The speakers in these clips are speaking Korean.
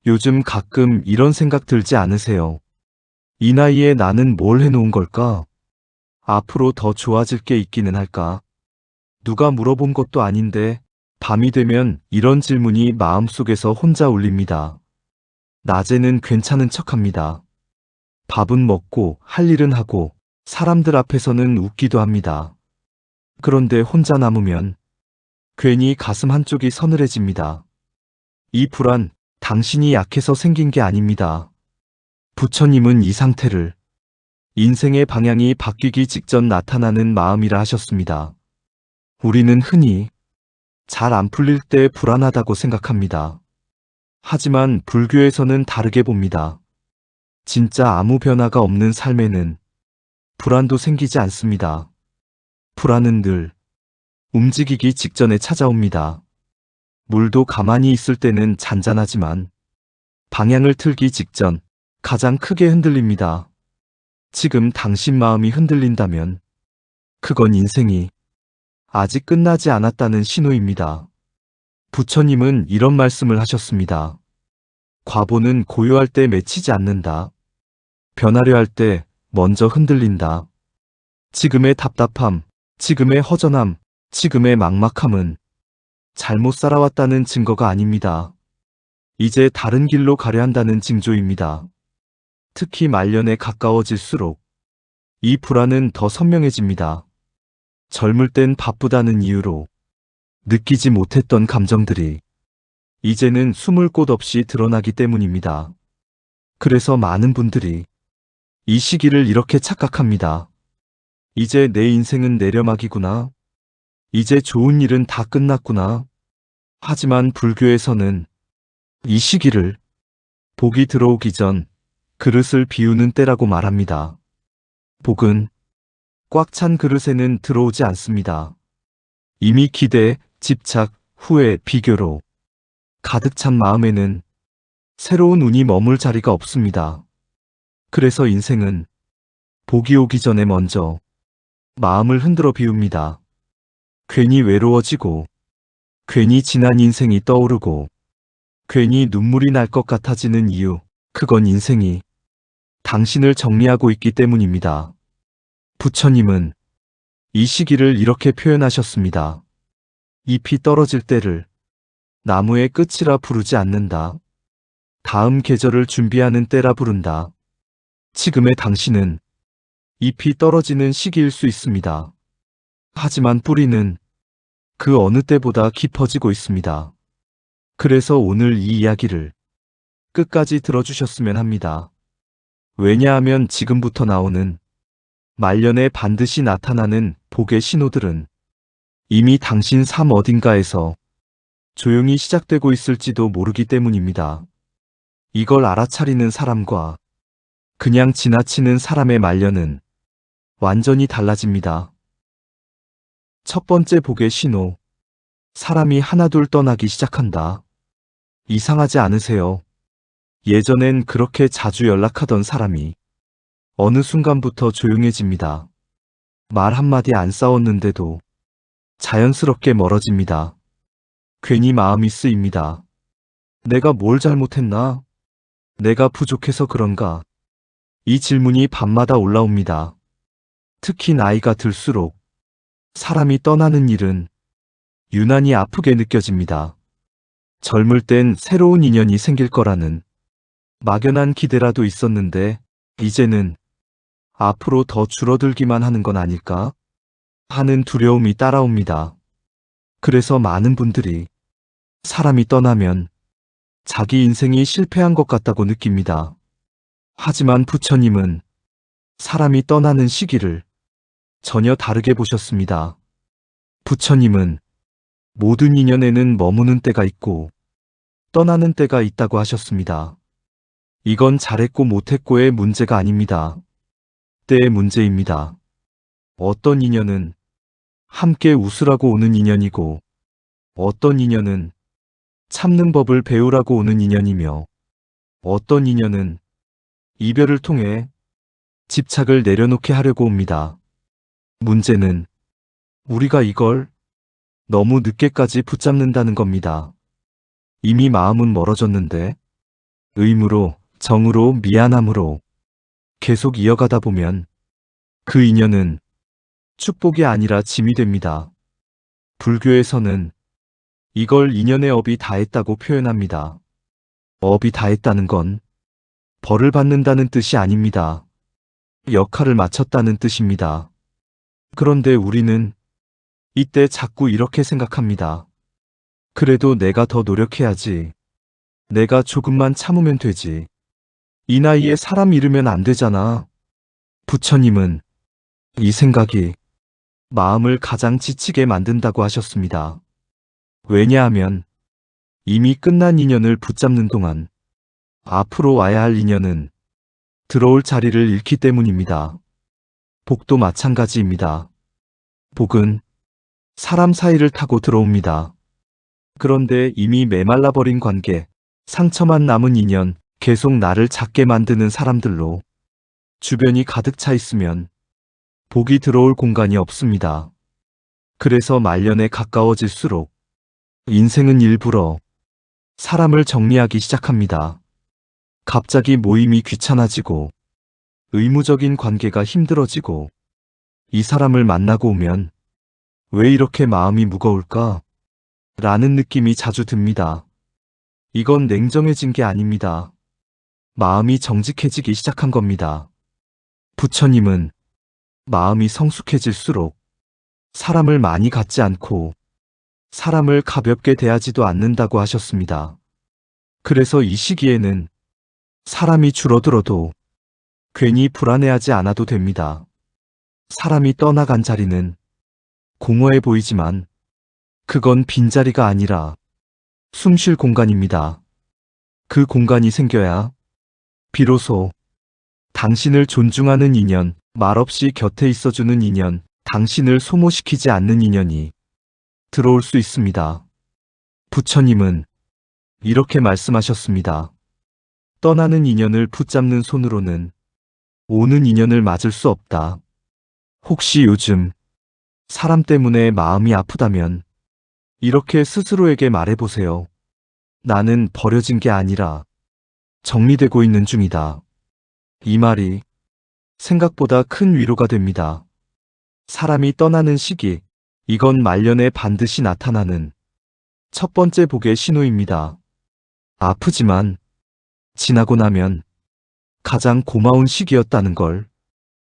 요즘 가끔 이런 생각 들지 않으세요? 이 나이에 나는 뭘 해놓은 걸까? 앞으로 더 좋아질 게 있기는 할까? 누가 물어본 것도 아닌데 밤이 되면 이런 질문이 마음속에서 혼자 울립니다. 낮에는 괜찮은 척합니다. 밥은 먹고 할 일은 하고 사람들 앞에서는 웃기도 합니다. 그런데 혼자 남으면 괜히 가슴 한쪽이 서늘해집니다. 이 불안, 당신이 약해서 생긴 게 아닙니다. 부처님은 이 상태를 인생의 방향이 바뀌기 직전 나타나는 마음이라 하셨습니다. 우리는 흔히 잘 안 풀릴 때 불안하다고 생각합니다. 하지만 불교에서는 다르게 봅니다. 진짜 아무 변화가 없는 삶에는 불안도 생기지 않습니다. 불안은 늘 움직이기 직전에 찾아옵니다. 물도 가만히 있을 때는 잔잔하지만 방향을 틀기 직전 가장 크게 흔들립니다. 지금 당신 마음이 흔들린다면 그건 인생이 아직 끝나지 않았다는 신호입니다. 부처님은 이런 말씀을 하셨습니다. 과보는 고요할 때 맺히지 않는다. 변하려 할 때 먼저 흔들린다. 지금의 답답함, 지금의 허전함, 지금의 막막함은 잘못 살아왔다는 증거가 아닙니다. 이제 다른 길로 가려 한다는 징조입니다. 특히 말년에 가까워질수록 이 불안은 더 선명해집니다. 젊을 땐 바쁘다는 이유로 느끼지 못했던 감정들이 이제는 숨을 곳 없이 드러나기 때문입니다. 그래서 많은 분들이 이 시기를 이렇게 착각합니다. 이제 내 인생은 내려막이구나. 이제 좋은 일은 다 끝났구나. 하지만 불교에서는 이 시기를 복이 들어오기 전 그릇을 비우는 때라고 말합니다. 복은 꽉 찬 그릇에는 들어오지 않습니다. 이미 기대, 집착, 후회, 비교로 가득 찬 마음에는 새로운 운이 머물 자리가 없습니다. 그래서 인생은 복이 오기 전에 먼저 마음을 흔들어 비웁니다. 괜히 외로워지고, 괜히 지난 인생이 떠오르고, 괜히 눈물이 날 것 같아지는 이유, 그건 인생이 당신을 정리하고 있기 때문입니다. 부처님은 이 시기를 이렇게 표현하셨습니다. 잎이 떨어질 때를 나무의 끝이라 부르지 않는다. 다음 계절을 준비하는 때라 부른다. 지금의 당신은 잎이 떨어지는 시기일 수 있습니다. 하지만 뿌리는 그 어느 때보다 깊어지고 있습니다. 그래서 오늘 이 이야기를 끝까지 들어주셨으면 합니다. 왜냐하면 지금부터 나오는 말년에 반드시 나타나는 복의 신호들은 이미 당신 삶 어딘가에서 조용히 시작되고 있을지도 모르기 때문입니다. 이걸 알아차리는 사람과 그냥 지나치는 사람의 말년은 완전히 달라집니다. 첫 번째 복의 신호. 사람이 하나둘 떠나기 시작한다. 이상하지 않으세요? 예전엔 그렇게 자주 연락하던 사람이 어느 순간부터 조용해집니다. 말 한마디 안 싸웠는데도 자연스럽게 멀어집니다. 괜히 마음이 쓰입니다. 내가 뭘 잘못했나? 내가 부족해서 그런가? 이 질문이 밤마다 올라옵니다. 특히 나이가 들수록 사람이 떠나는 일은 유난히 아프게 느껴집니다. 젊을 땐 새로운 인연이 생길 거라는 막연한 기대라도 있었는데 이제는 앞으로 더 줄어들기만 하는 건 아닐까 하는 두려움이 따라옵니다. 그래서 많은 분들이 사람이 떠나면 자기 인생이 실패한 것 같다고 느낍니다. 하지만 부처님은 사람이 떠나는 시기를 전혀 다르게 보셨습니다. 부처님은 모든 인연에는 머무는 때가 있고 떠나는 때가 있다고 하셨습니다. 이건 잘했고 못했고의 문제가 아닙니다. 때의 문제입니다. 어떤 인연은 함께 웃으라고 오는 인연이고 어떤 인연은 참는 법을 배우라고 오는 인연이며 어떤 인연은 이별을 통해 집착을 내려놓게 하려고 옵니다. 문제는 우리가 이걸 너무 늦게까지 붙잡는다는 겁니다. 이미 마음은 멀어졌는데 의무로, 정으로, 미안함으로 계속 이어가다 보면 그 인연은 축복이 아니라 짐이 됩니다. 불교에서는 이걸 인연의 업이 다했다고 표현합니다. 업이 다했다는 건 벌을 받는다는 뜻이 아닙니다. 역할을 마쳤다는 뜻입니다. 그런데 우리는 이때 자꾸 이렇게 생각합니다. 그래도 내가 더 노력해야지. 내가 조금만 참으면 되지. 이 나이에 사람 잃으면 안 되잖아. 부처님은 이 생각이 마음을 가장 지치게 만든다고 하셨습니다. 왜냐하면 이미 끝난 인연을 붙잡는 동안 앞으로 와야 할 인연은 들어올 자리를 잃기 때문입니다. 복도 마찬가지입니다. 복은 사람 사이를 타고 들어옵니다. 그런데 이미 메말라버린 관계, 상처만 남은 인연, 계속 나를 작게 만드는 사람들로 주변이 가득 차 있으면 복이 들어올 공간이 없습니다. 그래서 말년에 가까워질수록 인생은 일부러 사람을 정리하기 시작합니다. 갑자기 모임이 귀찮아지고 의무적인 관계가 힘들어지고 이 사람을 만나고 오면 왜 이렇게 마음이 무거울까? 라는 느낌이 자주 듭니다. 이건 냉정해진 게 아닙니다. 마음이 정직해지기 시작한 겁니다. 부처님은 마음이 성숙해질수록 사람을 많이 갖지 않고 사람을 가볍게 대하지도 않는다고 하셨습니다. 그래서 이 시기에는 사람이 줄어들어도 괜히 불안해하지 않아도 됩니다. 사람이 떠나간 자리는 공허해 보이지만 그건 빈자리가 아니라 숨 쉴 공간입니다. 그 공간이 생겨야 비로소 당신을 존중하는 인연, 말없이 곁에 있어주는 인연, 당신을 소모시키지 않는 인연이 들어올 수 있습니다. 부처님은 이렇게 말씀하셨습니다. 떠나는 인연을 붙잡는 손으로는 오는 인연을 맞을 수 없다. 혹시 요즘 사람 때문에 마음이 아프다면 이렇게 스스로에게 말해보세요. 나는 버려진 게 아니라 정리되고 있는 중이다. 이 말이 생각보다 큰 위로가 됩니다. 사람이 떠나는 시기, 이건 말년에 반드시 나타나는 첫 번째 복의 신호입니다. 아프지만 지나고 나면 가장 고마운 시기였다는 걸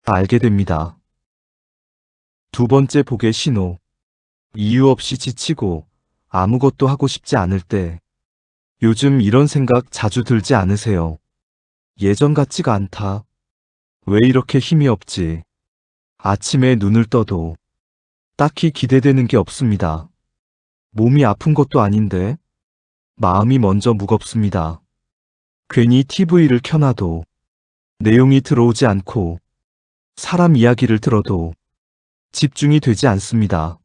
알게 됩니다. 두 번째 복의 신호, 이유 없이 지치고 아무것도 하고 싶지 않을 때 요즘 이런 생각 자주 들지 않으세요? 예전 같지가 않다. 왜 이렇게 힘이 없지? 아침에 눈을 떠도 딱히 기대되는 게 없습니다. 몸이 아픈 것도 아닌데 마음이 먼저 무겁습니다. 괜히 TV를 켜놔도 내용이 들어오지 않고 사람 이야기를 들어도 집중이 되지 않습니다.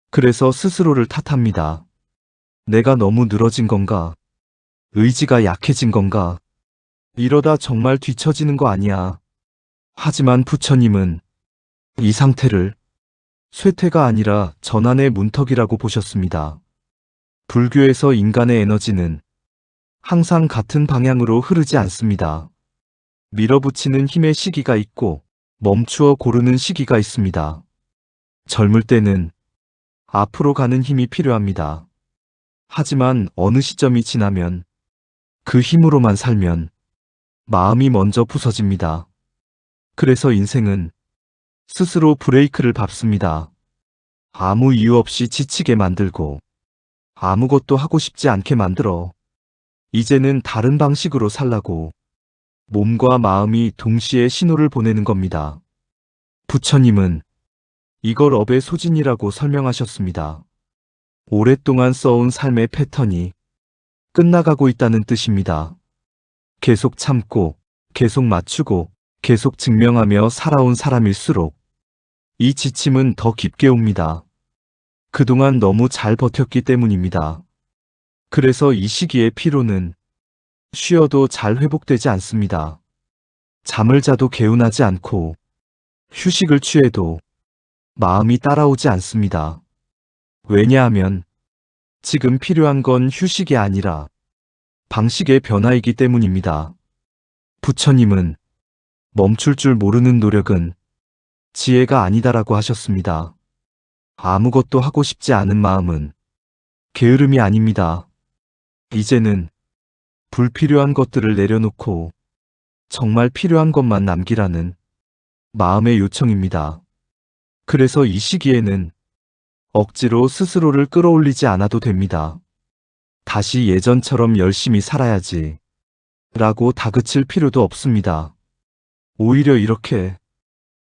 그래서 스스로를 탓합니다. 내가 너무 늘어진 건가? 의지가 약해진 건가? 이러다 정말 뒤처지는 거 아니야. 하지만 부처님은 이 상태를 쇠퇴가 아니라 전환의 문턱이라고 보셨습니다. 불교에서 인간의 에너지는 항상 같은 방향으로 흐르지 않습니다. 밀어붙이는 힘의 시기가 있고 멈추어 고르는 시기가 있습니다. 젊을 때는 앞으로 가는 힘이 필요합니다. 하지만 어느 시점이 지나면 그 힘으로만 살면 마음이 먼저 부서집니다. 그래서 인생은 스스로 브레이크를 밟습니다. 아무 이유 없이 지치게 만들고 아무것도 하고 싶지 않게 만들어 이제는 다른 방식으로 살라고 몸과 마음이 동시에 신호를 보내는 겁니다. 부처님은 이걸 업의 소진이라고 설명하셨습니다. 오랫동안 써온 삶의 패턴이 끝나가고 있다는 뜻입니다. 계속 참고, 계속 맞추고, 계속 증명하며 살아온 사람일수록 이 지침은 더 깊게 옵니다. 그동안 너무 잘 버텼기 때문입니다. 그래서 이 시기의 피로는 쉬어도 잘 회복되지 않습니다. 잠을 자도 개운하지 않고 휴식을 취해도 마음이 따라오지 않습니다. 왜냐하면 지금 필요한 건 휴식이 아니라 방식의 변화이기 때문입니다. 부처님은 멈출 줄 모르는 노력은 지혜가 아니다라고 하셨습니다. 아무것도 하고 싶지 않은 마음은 게으름이 아닙니다. 이제는 불필요한 것들을 내려놓고 정말 필요한 것만 남기라는 마음의 요청입니다. 그래서 이 시기에는 억지로 스스로를 끌어올리지 않아도 됩니다. 다시 예전처럼 열심히 살아야지 라고 다그칠 필요도 없습니다. 오히려 이렇게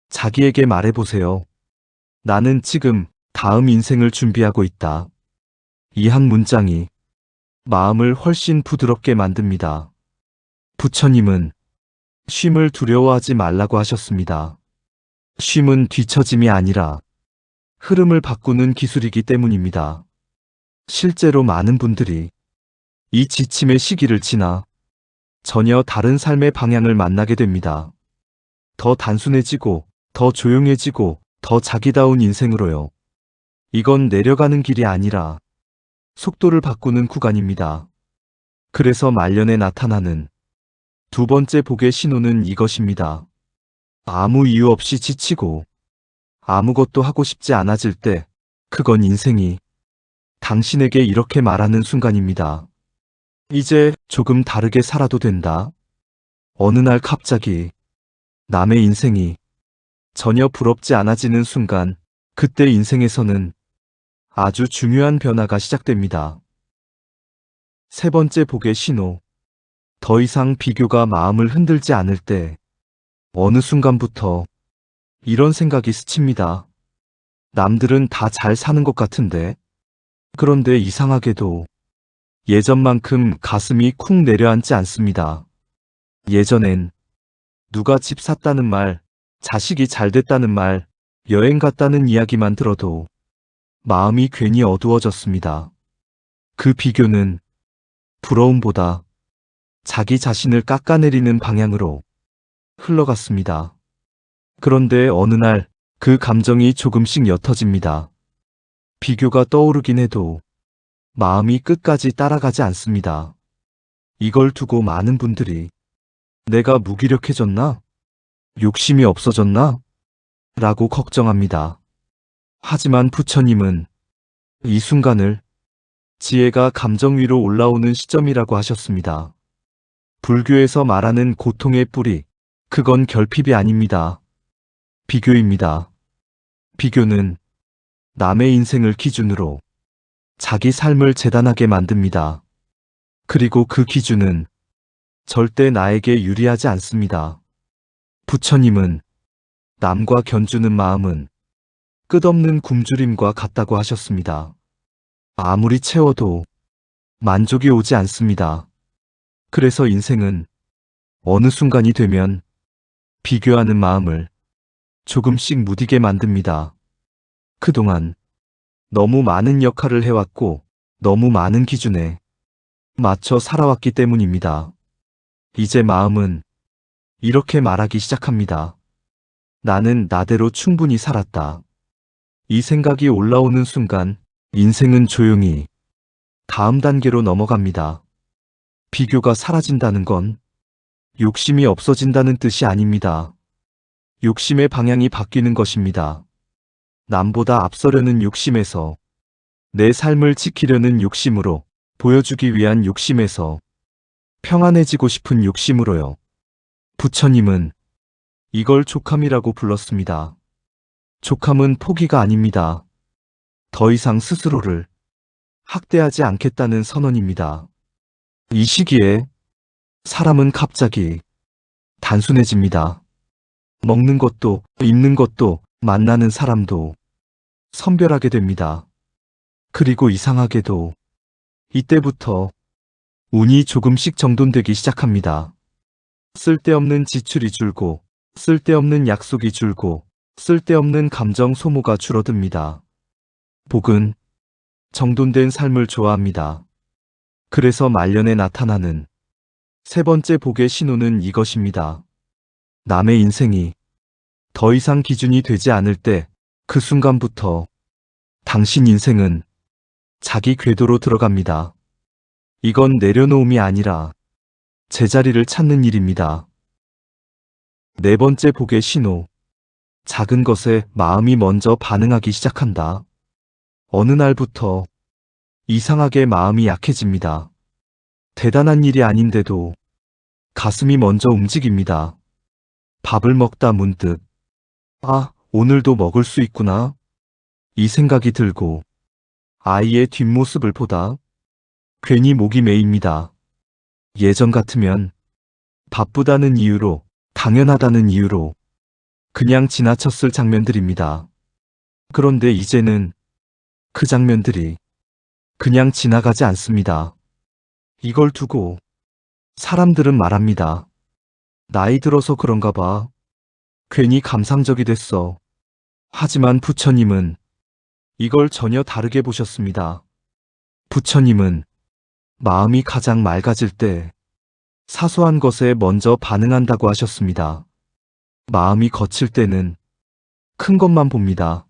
자기에게 말해보세요. 나는 지금 다음 인생을 준비하고 있다. 이 한 문장이 마음을 훨씬 부드럽게 만듭니다. 부처님은 쉼을 두려워하지 말라고 하셨습니다. 쉼은 뒤처짐이 아니라 흐름을 바꾸는 기술이기 때문입니다. 실제로 많은 분들이 이 지침의 시기를 지나 전혀 다른 삶의 방향을 만나게 됩니다. 더 단순해지고, 더 조용해지고, 더 자기다운 인생으로요. 이건 내려가는 길이 아니라 속도를 바꾸는 구간입니다. 그래서 말년에 나타나는 두 번째 복의 신호는 이것입니다. 아무 이유 없이 지치고 아무것도 하고 싶지 않아질 때, 그건 인생이 당신에게 이렇게 말하는 순간입니다. 이제 조금 다르게 살아도 된다. 어느 날 갑자기 남의 인생이 전혀 부럽지 않아지는 순간, 그때 인생에서는 아주 중요한 변화가 시작됩니다. 세 번째 복의 신호. 더 이상 비교가 마음을 흔들지 않을 때, 어느 순간부터 이런 생각이 스칩니다. 남들은 다 잘 사는 것 같은데, 그런데 이상하게도 예전만큼 가슴이 쿵 내려앉지 않습니다. 예전엔 누가 집 샀다는 말, 자식이 잘 됐다는 말, 여행 갔다는 이야기만 들어도 마음이 괜히 어두워졌습니다. 그 비교는 부러움보다 자기 자신을 깎아내리는 방향으로 흘러갔습니다. 그런데 어느 날 그 감정이 조금씩 옅어집니다. 비교가 떠오르긴 해도 마음이 끝까지 따라가지 않습니다. 이걸 두고 많은 분들이 내가 무기력해졌나? 욕심이 없어졌나? 라고 걱정합니다. 하지만 부처님은 이 순간을 지혜가 감정 위로 올라오는 시점이라고 하셨습니다. 불교에서 말하는 고통의 뿌리, 그건 결핍이 아닙니다. 비교입니다. 비교는 남의 인생을 기준으로 자기 삶을 재단하게 만듭니다. 그리고 그 기준은 절대 나에게 유리하지 않습니다. 부처님은 남과 견주는 마음은 끝없는 굶주림과 같다고 하셨습니다. 아무리 채워도 만족이 오지 않습니다. 그래서 인생은 어느 순간이 되면 비교하는 마음을 조금씩 무디게 만듭니다. 그동안 너무 많은 역할을 해왔고 너무 많은 기준에 맞춰 살아왔기 때문입니다. 이제 마음은 이렇게 말하기 시작합니다. 나는 나대로 충분히 살았다. 이 생각이 올라오는 순간 인생은 조용히 다음 단계로 넘어갑니다. 비교가 사라진다는 건 욕심이 없어진다는 뜻이 아닙니다. 욕심의 방향이 바뀌는 것입니다. 남보다 앞서려는 욕심에서 내 삶을 지키려는 욕심으로, 보여주기 위한 욕심에서 평안해지고 싶은 욕심으로요. 부처님은 이걸 족함이라고 불렀습니다. 족함은 포기가 아닙니다. 더 이상 스스로를 학대하지 않겠다는 선언입니다. 이 시기에 사람은 갑자기 단순해집니다. 먹는 것도, 입는 것도, 만나는 사람도 선별하게 됩니다. 그리고 이상하게도 이때부터 운이 조금씩 정돈되기 시작합니다. 쓸데없는 지출이 줄고, 쓸데없는 약속이 줄고, 쓸데없는 감정 소모가 줄어듭니다. 복은 정돈된 삶을 좋아합니다. 그래서 말년에 나타나는 세 번째 복의 신호는 이것입니다. 남의 인생이 더 이상 기준이 되지 않을 때, 그 순간부터 당신 인생은 자기 궤도로 들어갑니다. 이건 내려놓음이 아니라 제자리를 찾는 일입니다. 네 번째 복의 신호. 작은 것에 마음이 먼저 반응하기 시작한다. 어느 날부터 이상하게 마음이 약해집니다. 대단한 일이 아닌데도 가슴이 먼저 움직입니다. 밥을 먹다 문득, 아, 오늘도 먹을 수 있구나. 이 생각이 들고 아이의 뒷모습을 보다 괜히 목이 메입니다. 예전 같으면 바쁘다는 이유로, 당연하다는 이유로 그냥 지나쳤을 장면들입니다. 그런데 이제는 그 장면들이 그냥 지나가지 않습니다. 이걸 두고 사람들은 말합니다. 나이 들어서 그런가 봐. 괜히 감상적이 됐어. 하지만 부처님은 이걸 전혀 다르게 보셨습니다. 부처님은 마음이 가장 맑아질 때 사소한 것에 먼저 반응한다고 하셨습니다. 마음이 거칠 때는 큰 것만 봅니다.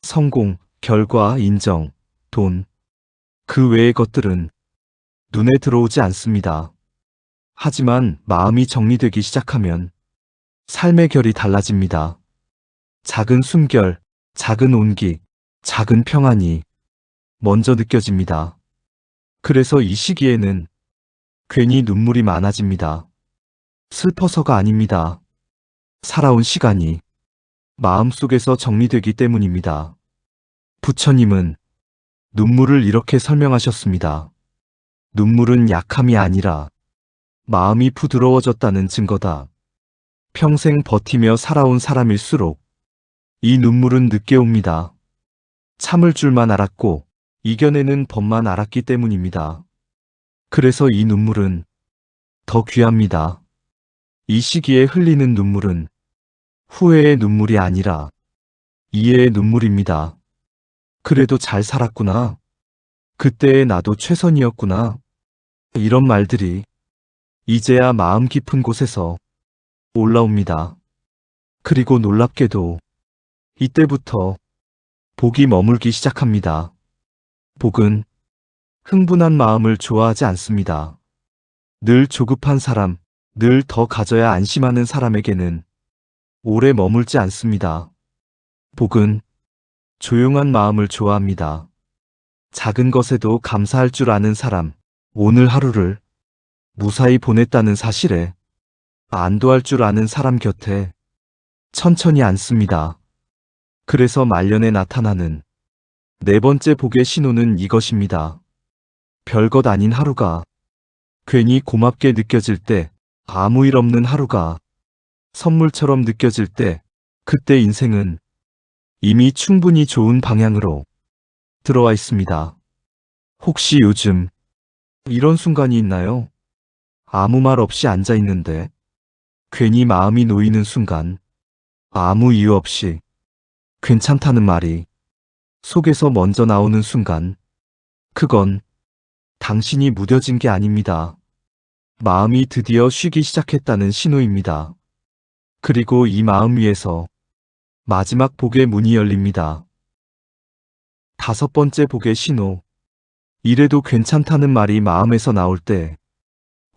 성공, 결과, 인정, 돈. 그 외의 것들은 눈에 들어오지 않습니다. 하지만 마음이 정리되기 시작하면 삶의 결이 달라집니다. 작은 숨결, 작은 온기, 작은 평안이 먼저 느껴집니다. 그래서 이 시기에는 괜히 눈물이 많아집니다. 슬퍼서가 아닙니다. 살아온 시간이 마음속에서 정리되기 때문입니다. 부처님은 눈물을 이렇게 설명하셨습니다. 눈물은 약함이 아니라 마음이 부드러워졌다는 증거다. 평생 버티며 살아온 사람일수록 이 눈물은 늦게 옵니다. 참을 줄만 알았고 이겨내는 법만 알았기 때문입니다. 그래서 이 눈물은 더 귀합니다. 이 시기에 흘리는 눈물은 후회의 눈물이 아니라 이해의 눈물입니다. 그래도 잘 살았구나. 그때의 나도 최선이었구나. 이런 말들이 이제야 마음 깊은 곳에서 올라옵니다. 그리고 놀랍게도 이때부터 복이 머물기 시작합니다. 복은 흥분한 마음을 좋아하지 않습니다. 늘 조급한 사람, 늘 더 가져야 안심하는 사람에게는 오래 머물지 않습니다. 복은 조용한 마음을 좋아합니다. 작은 것에도 감사할 줄 아는 사람, 오늘 하루를 무사히 보냈다는 사실에 안도할 줄 아는 사람 곁에 천천히 앉습니다. 그래서 말년에 나타나는 네 번째 복의 신호는 이것입니다. 별것 아닌 하루가 괜히 고맙게 느껴질 때, 아무 일 없는 하루가 선물처럼 느껴질 때, 그때 인생은 이미 충분히 좋은 방향으로 들어와 있습니다. 혹시 요즘 이런 순간이 있나요? 아무 말 없이 앉아 있는데 괜히 마음이 놓이는 순간, 아무 이유 없이 괜찮다는 말이 속에서 먼저 나오는 순간, 그건 당신이 무뎌진 게 아닙니다. 마음이 드디어 쉬기 시작했다는 신호입니다. 그리고 이 마음 위에서 마지막 복의 문이 열립니다. 다섯 번째 복의 신호. 이래도 괜찮다는 말이 마음에서 나올 때,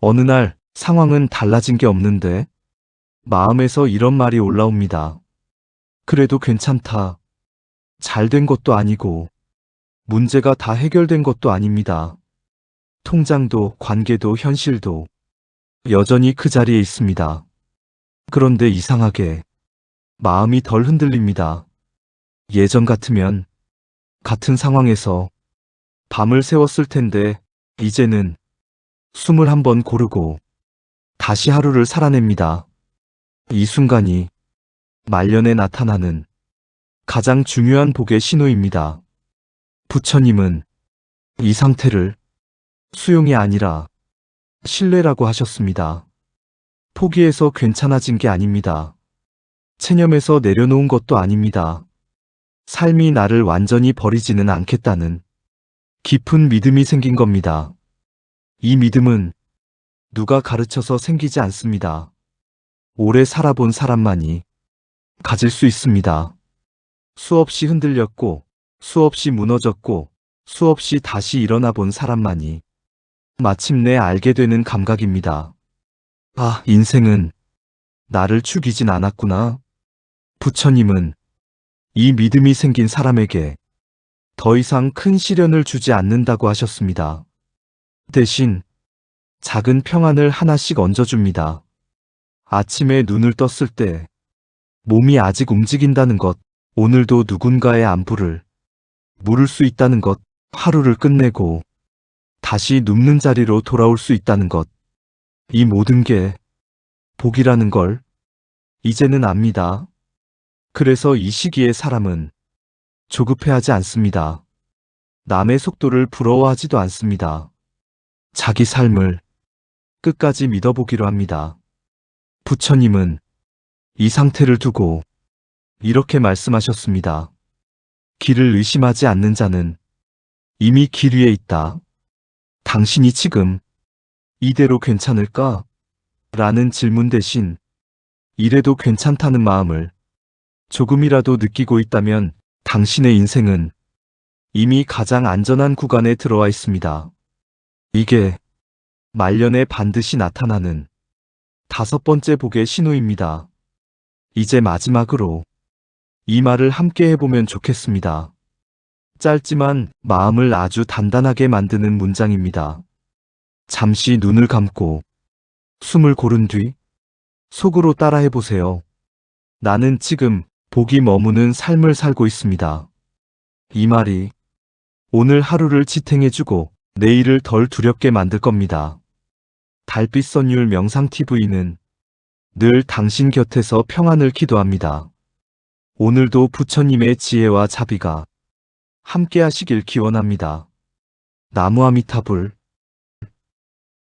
어느 날 상황은 달라진 게 없는데 마음에서 이런 말이 올라옵니다. 그래도 괜찮다. 잘 된 것도 아니고 문제가 다 해결된 것도 아닙니다. 통장도 관계도 현실도 여전히 그 자리에 있습니다. 그런데 이상하게 마음이 덜 흔들립니다. 예전 같으면 같은 상황에서 밤을 새웠을 텐데 이제는 숨을 한번 고르고 다시 하루를 살아냅니다. 이 순간이 말년에 나타나는 가장 중요한 복의 신호입니다. 부처님은 이 상태를 수용이 아니라 신뢰라고 하셨습니다. 포기해서 괜찮아진 게 아닙니다. 체념해서 내려놓은 것도 아닙니다. 삶이 나를 완전히 버리지는 않겠다는 깊은 믿음이 생긴 겁니다. 이 믿음은 누가 가르쳐서 생기지 않습니다. 오래 살아본 사람만이 가질 수 있습니다. 수없이 흔들렸고, 수없이 무너졌고, 수없이 다시 일어나 본 사람만이 마침내 알게 되는 감각입니다. 아, 인생은 나를 죽이진 않았구나. 부처님은 이 믿음이 생긴 사람에게 더 이상 큰 시련을 주지 않는다고 하셨습니다. 대신 작은 평안을 하나씩 얹어줍니다. 아침에 눈을 떴을 때 몸이 아직 움직인다는 것, 오늘도 누군가의 안부를 물을 수 있다는 것, 하루를 끝내고 다시 눕는 자리로 돌아올 수 있다는 것, 이 모든 게 복이라는 걸 이제는 압니다. 그래서 이 시기에 사람은 조급해하지 않습니다. 남의 속도를 부러워하지도 않습니다. 자기 삶을 끝까지 믿어보기로 합니다. 부처님은 이 상태를 두고 이렇게 말씀하셨습니다. 길을 의심하지 않는 자는 이미 길 위에 있다. 당신이 지금 이대로 괜찮을까? 라는 질문 대신 이래도 괜찮다는 마음을 조금이라도 느끼고 있다면 당신의 인생은 이미 가장 안전한 구간에 들어와 있습니다. 이게 말년에 반드시 나타나는 5번째 복의 신호입니다. 이제 마지막으로 이 말을 함께 해보면 좋겠습니다. 짧지만 마음을 아주 단단하게 만드는 문장입니다. 잠시 눈을 감고 숨을 고른 뒤 속으로 따라해보세요. 나는 지금 복이 머무는 삶을 살고 있습니다. 이 말이 오늘 하루를 지탱해주고 내일을 덜 두렵게 만들 겁니다. 달빛 선율 명상TV는 늘 당신 곁에서 평안을 기도합니다. 오늘도 부처님의 지혜와 자비가 함께 하시길 기원합니다. 나무아미타불.